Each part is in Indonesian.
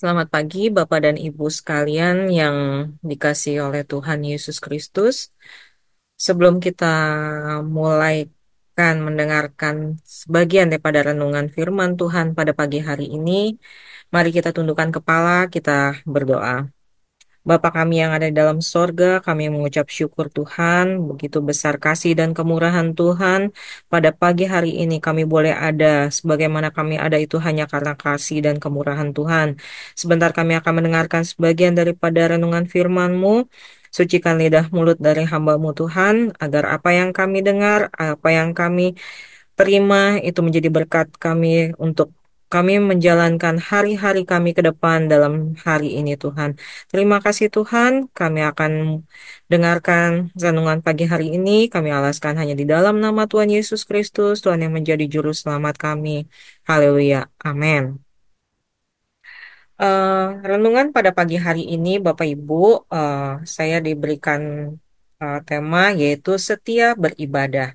Selamat pagi, Bapak dan Ibu sekalian yang dikasihi oleh Tuhan Yesus Kristus. Sebelum kita mulai mendengarkan sebagian daripada renungan firman Tuhan pada pagi hari ini, mari kita tundukkan kepala, kita berdoa. Bapa kami yang ada di dalam sorga, kami mengucap syukur Tuhan, begitu besar kasih dan kemurahan Tuhan. Pada pagi hari ini kami boleh ada, sebagaimana kami ada itu hanya karena kasih dan kemurahan Tuhan. Sebentar kami akan mendengarkan sebagian daripada renungan firman-Mu. Sucikan lidah mulut dari hamba-Mu Tuhan, agar apa yang kami dengar, apa yang kami terima itu menjadi berkat kami untuk kami menjalankan hari-hari kami ke depan dalam hari ini Tuhan. Terima kasih Tuhan, kami akan dengarkan renungan pagi hari ini. Kami alaskan hanya di dalam nama Tuhan Yesus Kristus, Tuhan yang menjadi juru selamat kami. Haleluya. Amin. Eh, Renungan pada pagi hari ini, Bapak Ibu, eh, saya diberikan tema yaitu setia beribadah.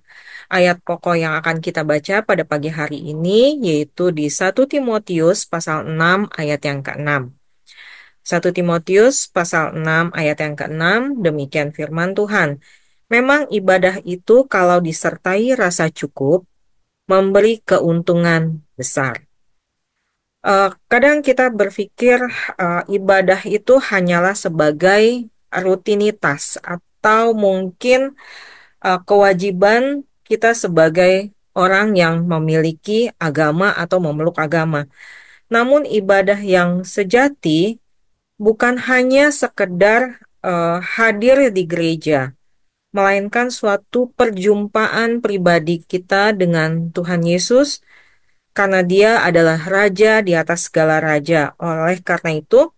Ayat pokok yang akan kita baca pada pagi hari ini yaitu di 1 Timotius pasal 6 ayat yang ke-6. 1 Timotius pasal 6 ayat yang ke-6, demikian firman Tuhan. Memang ibadah itu kalau disertai rasa cukup, memberi keuntungan besar. Kadang kita berpikir ibadah itu hanyalah sebagai rutinitas atau mungkin kewajiban kita sebagai orang yang memiliki agama atau memeluk agama. Namun ibadah yang sejati bukan hanya sekedar hadir di gereja, melainkan suatu perjumpaan pribadi kita dengan Tuhan Yesus karena Dia adalah Raja di atas segala raja. Oleh karena itu,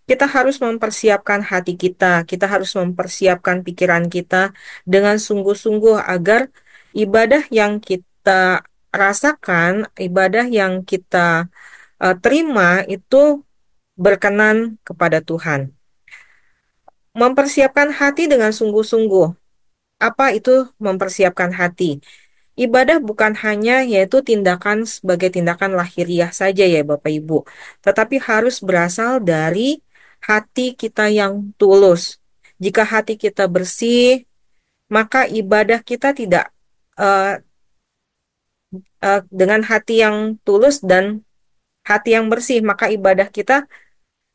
kita harus mempersiapkan hati kita, kita harus mempersiapkan pikiran kita dengan sungguh-sungguh agar ibadah yang kita rasakan, ibadah yang kita terima itu berkenan kepada Tuhan. Mempersiapkan hati dengan sungguh-sungguh. Apa itu mempersiapkan hati? Ibadah bukan hanya yaitu tindakan sebagai tindakan lahiriah saja ya Bapak Ibu, tetapi harus berasal dari hati kita yang tulus. Jika hati kita bersih, maka ibadah kita tidak eh, dengan hati yang tulus dan hati yang bersih, maka ibadah kita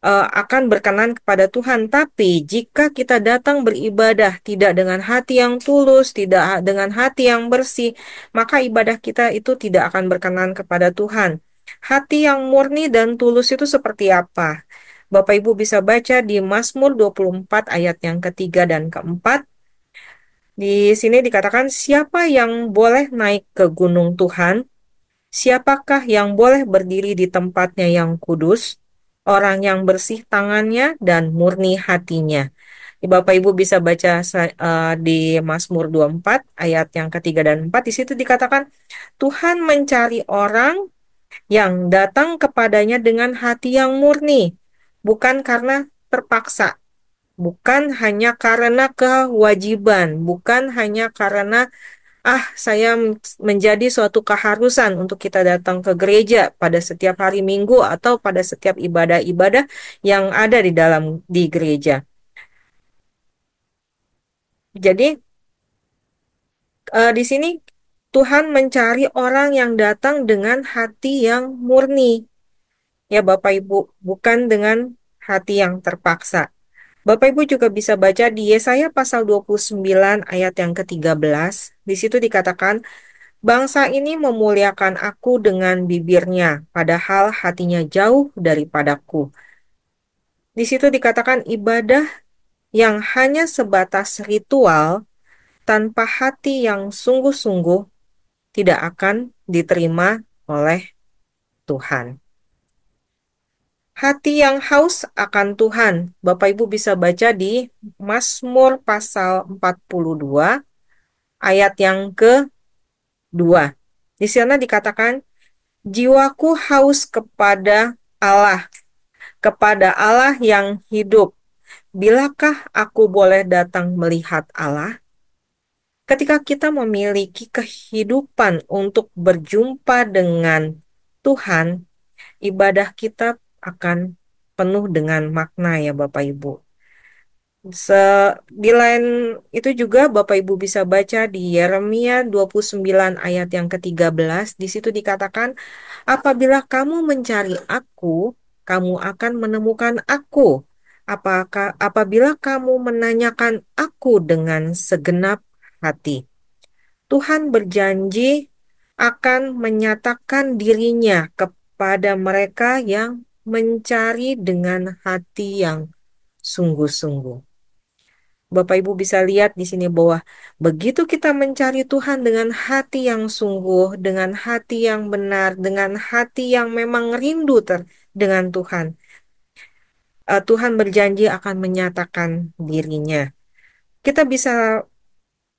akan berkenan kepada Tuhan. Tapi jika kita datang beribadah tidak dengan hati yang tulus, tidak dengan hati yang bersih, maka ibadah kita itu tidak akan berkenan kepada Tuhan. Hati yang murni dan tulus itu seperti apa? Bapak Ibu bisa baca di Mazmur 24 ayat yang ketiga dan keempat. Di sini dikatakan, siapa yang boleh naik ke gunung Tuhan? Siapakah yang boleh berdiri di tempatnya yang kudus? Orang yang bersih tangannya dan murni hatinya. Bapak Ibu bisa baca di Mazmur 24 ayat yang ketiga dan 4. Di situ dikatakan Tuhan mencari orang yang datang kepadanya dengan hati yang murni, bukan karena terpaksa, bukan hanya karena kewajiban, bukan hanya karena saya menjadi suatu keharusan untuk kita datang ke gereja pada setiap hari Minggu atau pada setiap ibadah-ibadah yang ada di gereja. Jadi di sini Tuhan mencari orang yang datang dengan hati yang murni, ya Bapak Ibu, bukan dengan hati yang terpaksa. Bapak Ibu juga bisa baca di Yesaya pasal 29 ayat yang ke-13. Di situ dikatakan, bangsa ini memuliakan aku dengan bibirnya, padahal hatinya jauh daripadaku. Di situ dikatakan ibadah yang hanya sebatas ritual tanpa hati yang sungguh-sungguh tidak akan diterima oleh Tuhan. Hati yang haus akan Tuhan. Bapak Ibu bisa baca di Mazmur pasal 42 ayat yang ke-2. Di sana dikatakan, jiwaku haus kepada Allah yang hidup. Bilakah aku boleh datang melihat Allah? Ketika kita memiliki kehidupan untuk berjumpa dengan Tuhan, ibadah kita akan penuh dengan makna ya Bapak Ibu. Se di lain itu juga Bapak Ibu bisa baca di Yeremia 29 ayat yang ke-13. Di situ dikatakan, apabila kamu mencari aku, kamu akan menemukan aku. Apabila kamu menanyakan aku dengan segenap hati. Tuhan berjanji akan menyatakan dirinya kepada mereka yang mencari dengan hati yang sungguh-sungguh. Bapak Ibu bisa lihat di sini bahwa begitu kita mencari Tuhan dengan hati yang sungguh, dengan hati yang benar, dengan hati yang memang rindu dengan Tuhan, Tuhan berjanji akan menyatakan dirinya. Kita bisa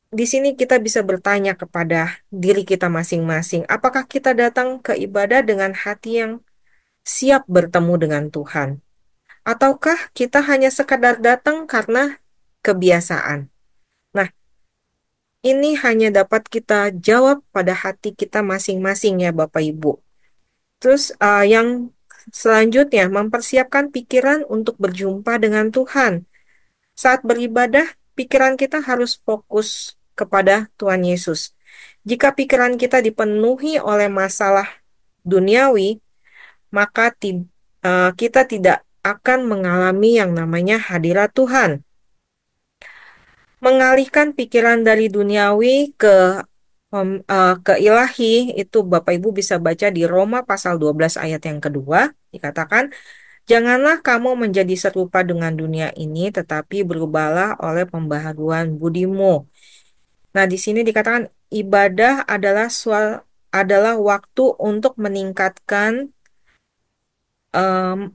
Di sini kita bisa bertanya kepada diri kita masing-masing, apakah kita datang ke ibadah dengan hati yang siap bertemu dengan Tuhan? Ataukah kita hanya sekadar datang karena kebiasaan? Nah, ini hanya dapat kita jawab pada hati kita masing-masing ya Bapak Ibu. Terus yang selanjutnya, mempersiapkan pikiran untuk berjumpa dengan Tuhan. Saat beribadah, pikiran kita harus fokus kepada Tuhan Yesus. Jika pikiran kita dipenuhi oleh masalah duniawi, maka kita tidak akan mengalami yang namanya hadirat Tuhan. Mengalihkan pikiran dari duniawi ke ilahi, itu Bapak Ibu bisa baca di Roma pasal 12 ayat yang kedua, dikatakan, janganlah kamu menjadi serupa dengan dunia ini, tetapi berubahlah oleh pembaharuan budimu. Nah, di sini dikatakan ibadah adalah waktu untuk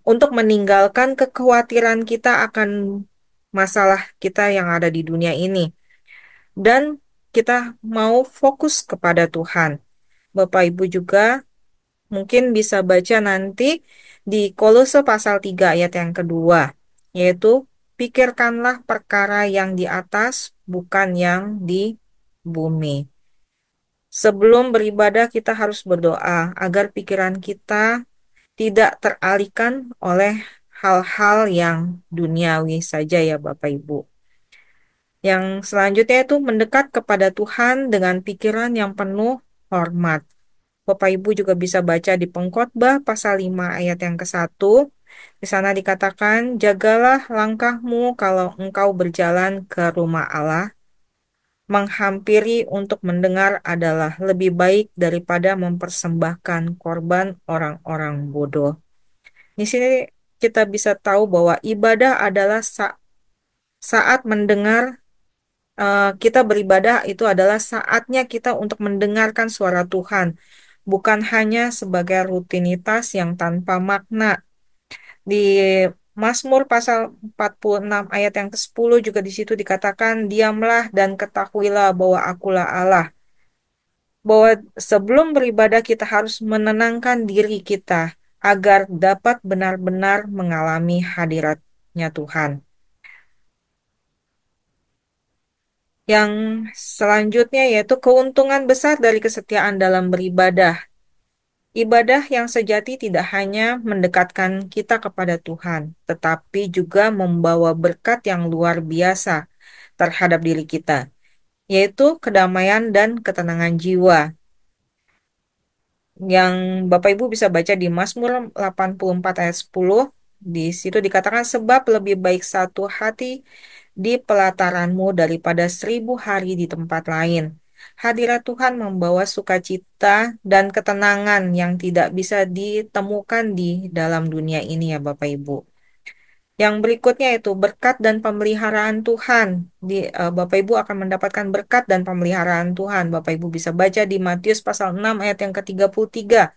untuk meninggalkan kekhawatiran kita akan masalah kita yang ada di dunia ini. Dan kita mau fokus kepada Tuhan. Bapak Ibu juga mungkin bisa baca nanti di Kolose pasal 3 ayat yang kedua, yaitu pikirkanlah perkara yang di atas, bukan yang di bumi. Sebelum beribadah kita harus berdoa agar pikiran kita tidak teralihkan oleh hal-hal yang duniawi saja ya Bapak Ibu. Yang selanjutnya itu mendekat kepada Tuhan dengan pikiran yang penuh hormat. Bapak Ibu juga bisa baca di Pengkhotbah pasal 5 ayat yang ke-1. Di sana dikatakan, jagalah langkahmu kalau engkau berjalan ke rumah Allah. Menghampiri untuk mendengar adalah lebih baik daripada mempersembahkan korban orang-orang bodoh. Di sini kita bisa tahu bahwa ibadah adalah saat mendengar, kita beribadah itu adalah saatnya kita untuk mendengarkan suara Tuhan, bukan hanya sebagai rutinitas yang tanpa makna. Di Mazmur pasal 46 ayat yang ke-10 juga di situ dikatakan, diamlah dan ketahuilah bahwa akulah Allah. Bahwa sebelum beribadah kita harus menenangkan diri kita agar dapat benar-benar mengalami hadiratnya Tuhan. Yang selanjutnya yaitu keuntungan besar dari kesetiaan dalam beribadah. Ibadah yang sejati tidak hanya mendekatkan kita kepada Tuhan, tetapi juga membawa berkat yang luar biasa terhadap diri kita, yaitu kedamaian dan ketenangan jiwa. Yang Bapak Ibu bisa baca di Mazmur 84 ayat 10. Di situ dikatakan, sebab lebih baik satu hati di pelataranmu daripada 1.000 hari di tempat lain. Hadirat Tuhan membawa sukacita dan ketenangan yang tidak bisa ditemukan di dalam dunia ini ya Bapak Ibu. Yang berikutnya itu berkat dan pemeliharaan Tuhan. Bapak Ibu akan mendapatkan berkat dan pemeliharaan Tuhan. Bapak Ibu bisa baca di Matius pasal 6 ayat yang ke-33,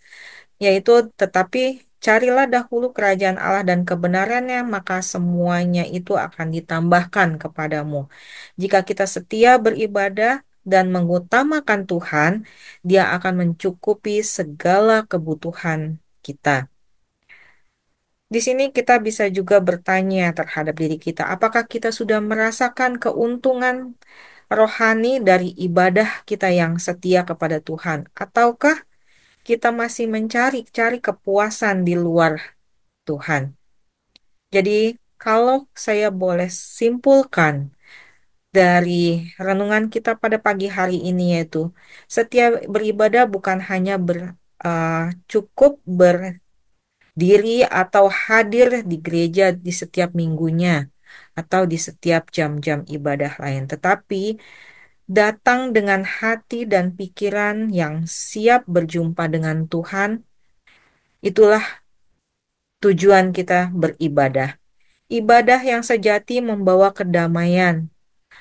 yaitu tetapi carilah dahulu kerajaan Allah dan kebenarannya, maka semuanya itu akan ditambahkan kepadamu. Jika kita setia beribadah dan mengutamakan Tuhan, Dia akan mencukupi segala kebutuhan kita. Di sini kita bisa juga bertanya terhadap diri kita, apakah kita sudah merasakan keuntungan rohani dari ibadah kita yang setia kepada Tuhan, ataukah kita masih mencari-cari kepuasan di luar Tuhan? Jadi, kalau saya boleh simpulkan dari renungan kita pada pagi hari ini yaitu setiap beribadah bukan hanya uh, cukup berdiri atau hadir di gereja di setiap minggunya atau di setiap jam-jam ibadah lain, tetapi datang dengan hati dan pikiran yang siap berjumpa dengan Tuhan. Itulah tujuan kita beribadah. Ibadah yang sejati membawa kedamaian,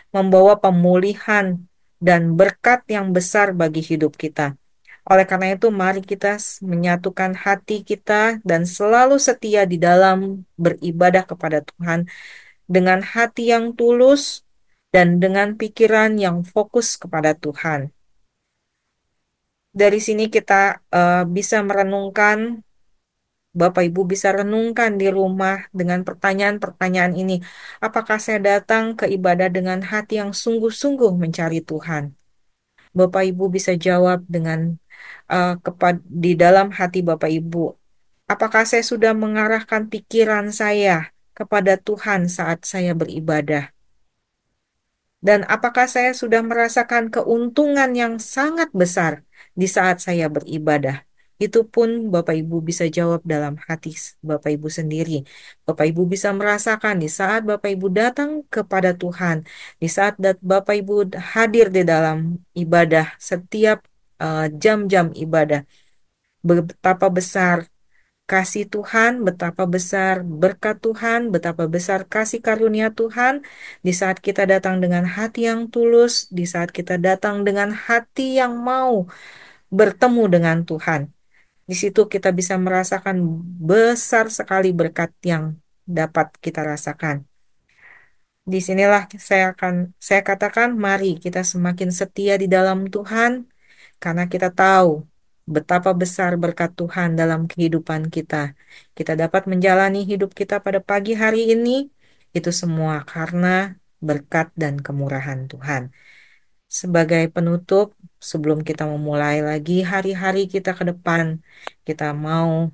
membawa pemulihan, dan berkat yang besar bagi hidup kita. Oleh karena itu, mari kita menyatukan hati kita dan selalu setia di dalam beribadah kepada Tuhan dengan hati yang tulus dan dengan pikiran yang fokus kepada Tuhan. Dari sini kita bisa merenungkan, Bapak Ibu bisa renungkan di rumah dengan pertanyaan-pertanyaan ini. Apakah saya datang ke ibadah dengan hati yang sungguh-sungguh mencari Tuhan? Bapak Ibu bisa jawab dengan di dalam hati Bapak Ibu. Apakah saya sudah mengarahkan pikiran saya kepada Tuhan saat saya beribadah? Dan apakah saya sudah merasakan keuntungan yang sangat besar di saat saya beribadah? Itu pun Bapak Ibu bisa jawab dalam hati Bapak Ibu sendiri. Bapak Ibu bisa merasakan di saat Bapak Ibu datang kepada Tuhan, di saat Bapak Ibu hadir di dalam ibadah, setiap jam-jam ibadah, betapa besar kasih Tuhan, betapa besar berkat Tuhan, betapa besar kasih karunia Tuhan di saat kita datang dengan hati yang tulus, di saat kita datang dengan hati yang mau bertemu dengan Tuhan. Di situ kita bisa merasakan besar sekali berkat yang dapat kita rasakan. Disinilah saya katakan, mari kita semakin setia di dalam Tuhan, karena kita tahu betapa besar berkat Tuhan dalam kehidupan kita. Kita dapat menjalani hidup kita pada pagi hari ini, itu semua karena berkat dan kemurahan Tuhan. Sebagai penutup, sebelum kita memulai lagi hari-hari kita ke depan, kita mau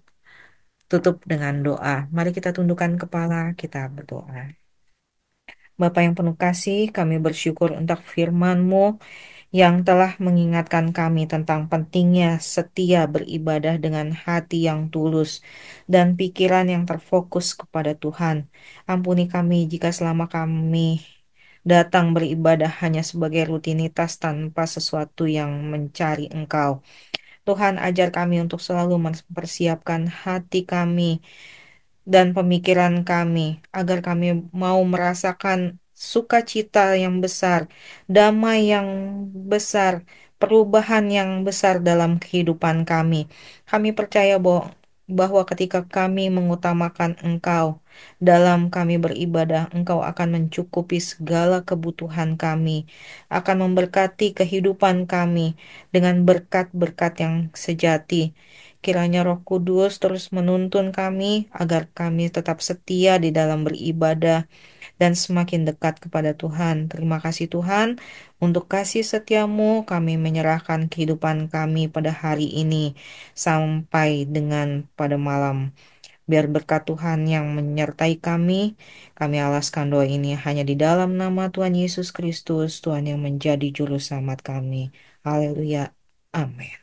tutup dengan doa. Mari kita tundukkan kepala, kita berdoa. Bapa yang penuh kasih, kami bersyukur untuk firman-Mu yang telah mengingatkan kami tentang pentingnya setia beribadah dengan hati yang tulus dan pikiran yang terfokus kepada Tuhan. Ampuni kami jika selama kami datang beribadah hanya sebagai rutinitas tanpa sesuatu yang mencari Engkau. Tuhan, ajar kami untuk selalu mempersiapkan hati kami dan pemikiran kami, agar kami mau merasakan sukacita yang besar, damai yang besar, perubahan yang besar dalam kehidupan kami. Kami percaya bahwa ketika kami mengutamakan Engkau dalam kami beribadah, Engkau akan mencukupi segala kebutuhan kami, akan memberkati kehidupan kami dengan berkat-berkat yang sejati. Kiranya Roh Kudus terus menuntun kami agar kami tetap setia di dalam beribadah dan semakin dekat kepada Tuhan. Terima kasih Tuhan untuk kasih setiamu. Kami menyerahkan kehidupan kami pada hari ini sampai dengan pada malam. Biar berkat Tuhan yang menyertai kami. Kami alaskan doa ini hanya di dalam nama Tuhan Yesus Kristus, Tuhan yang menjadi juru selamat kami. Haleluya. Amin.